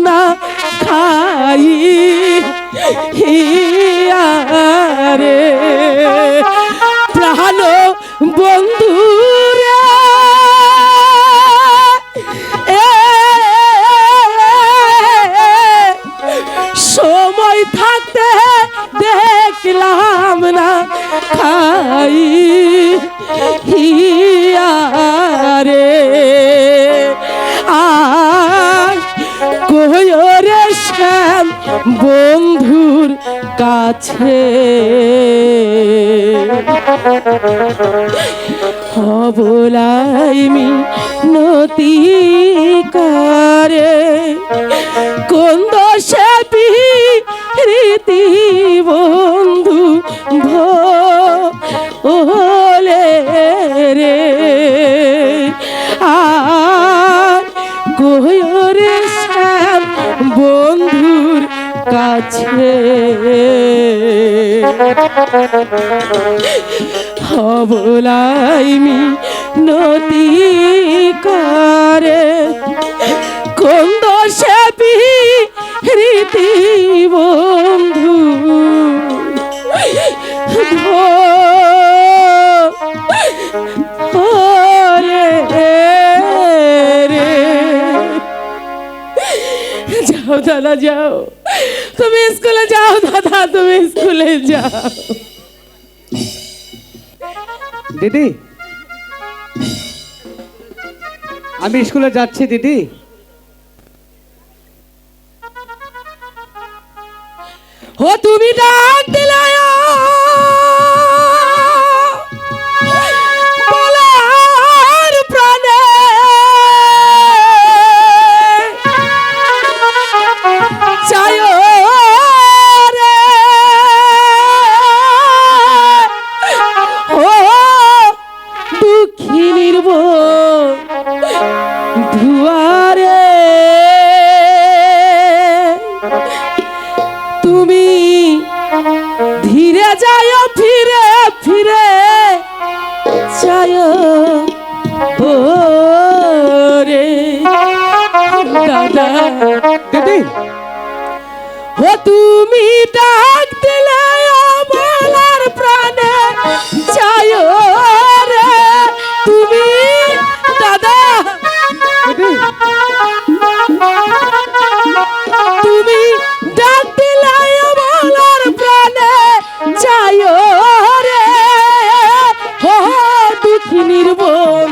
না খাই রে প্রাণ বন্ধু রে সময় থাকতে দেখলাম না খাই রে রে শ্যাম বন্ধুর কাছে হবলাই নতি করে কোন দশে রীতি বন্ধু ভোলে রে রে শ্যাম বন্ধুর কাছে হবলাই নতি করে কোন দশে রীতি বন্ধু যাও দাদা যাও তুমি স্কুলে যাও দাদা তুমি স্কুলে যাও দিদি আমি স্কুলে যাচ্ছি দিদি ও তুমি ডাক দিলে বলার প্রাণে চায় রে ও দুঃখী নির্ভর দুয়ারে তুমি ধীরে যায় ফিরে ফিরে যায় ও রে দাদা দিদি ও তুমি ডাক দিলে বলার প্রাণে যায় রে তুমি দাদা দিদি তুমি ডাক দিলে বলার প্রাণে যায় রে ও দুঃখী নির্ভর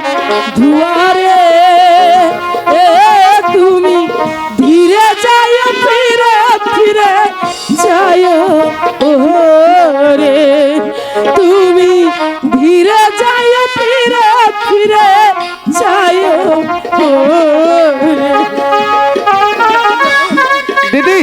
দুয়ারে তুমি ধীরে যায় ফিরে ফিরে যায় ও রে তুমি ধীরে যায় ফিরে ফিরে যায় ও রে দিদি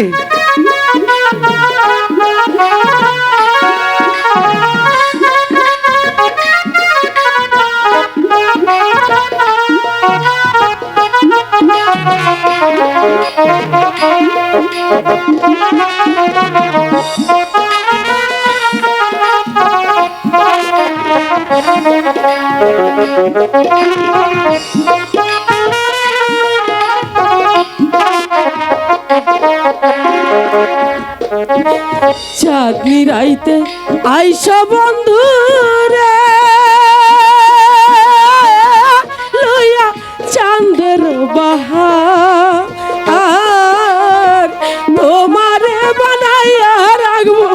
চাঁদনি রাইতে আইসা বন্ধু রে লইয়া চাঁদের বাহার তোমারে বানাইয়া রাখবো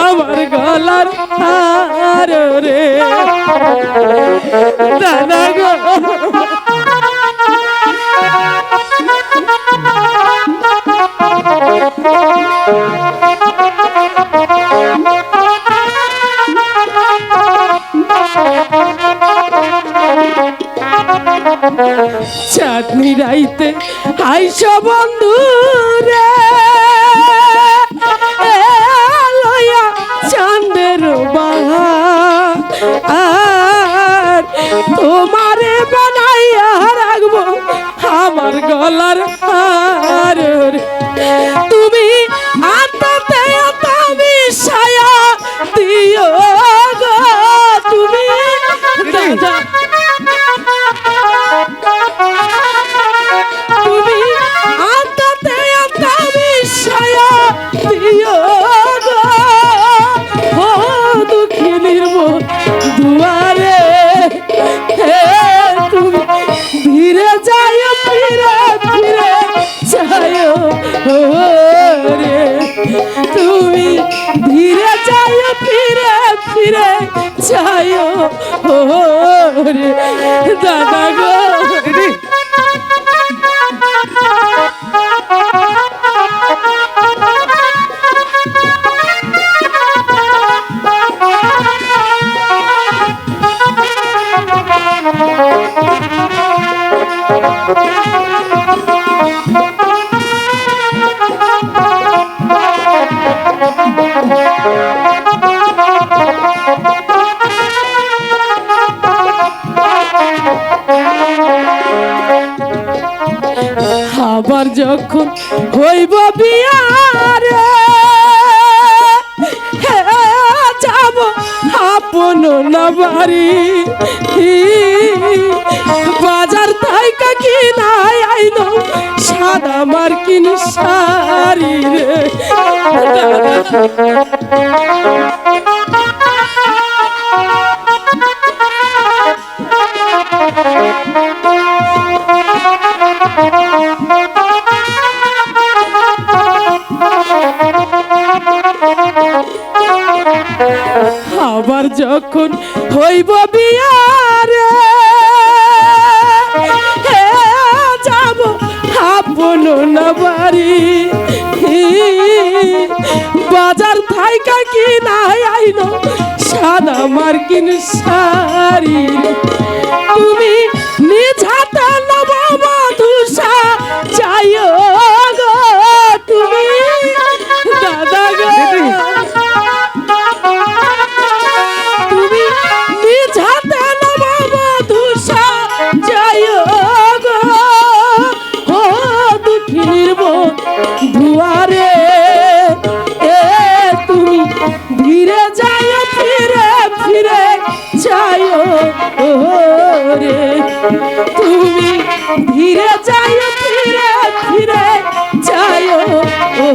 আমার গলার হার রে দাদা গো চাঁদনি রাইতে আইসা বন্ধু রে লইয়া চাঁদের বাহার তোমারে বানাইয়া রাখবো আমার গলার হার রে তুমি আত্মাতে তুমি ছায়া দিও গো তুমি তুমি আত্মাতে ধীরে যায় ফিরে ফিরে যায় ও রে তুমি ধীরে যায় ফিরে ফিরে যায় ও রে দাদা গো দিদি আবার যখন হইব বিয়ারে যাব আপন না বাড়ি বাজার থাইকা কি নাই আইনো সাদা মার্কিন শাড়ি রে আবার যখন হইব বিয়ারে যাব আপন না বাড়ি বাজার থাইকা কি নাই আইনো সাদা মার্কিন শাড়ি তুমি নিজ হাতে নববধূষা চাইও গো তুমি দাদা গো তুমি নিজ হাতে নববধূষা চাইও গো ও দুঃখিনীর দুয়ারে তুমি ধীরে যায় ফিরে ফিরে যায় ও রে তুমি ধীরে যায় ফিরে ফিরে যায় ও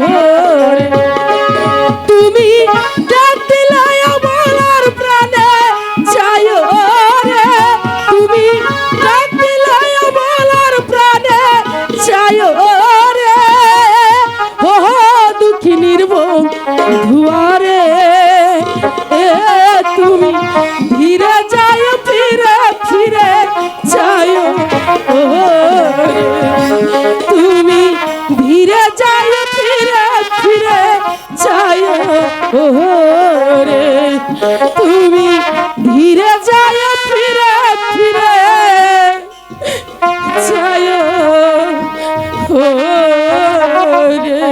রে তুমি ডাক দিলে আমার প্রাণে যায় রে তুমি ডাক দিলে আমার প্রাণে যায় রে ও দুঃখিনীর ধুয়ারে তুমি ধীরে যায় ফিরে ফিরে যায় ও তুমি ধীরে যায় ফিরে ফিরে যায় ও রে তুমি ধীরে যায় ফিরে ফিরে যায় ও রে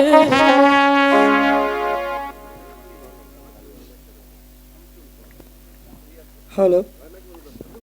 হ্যালো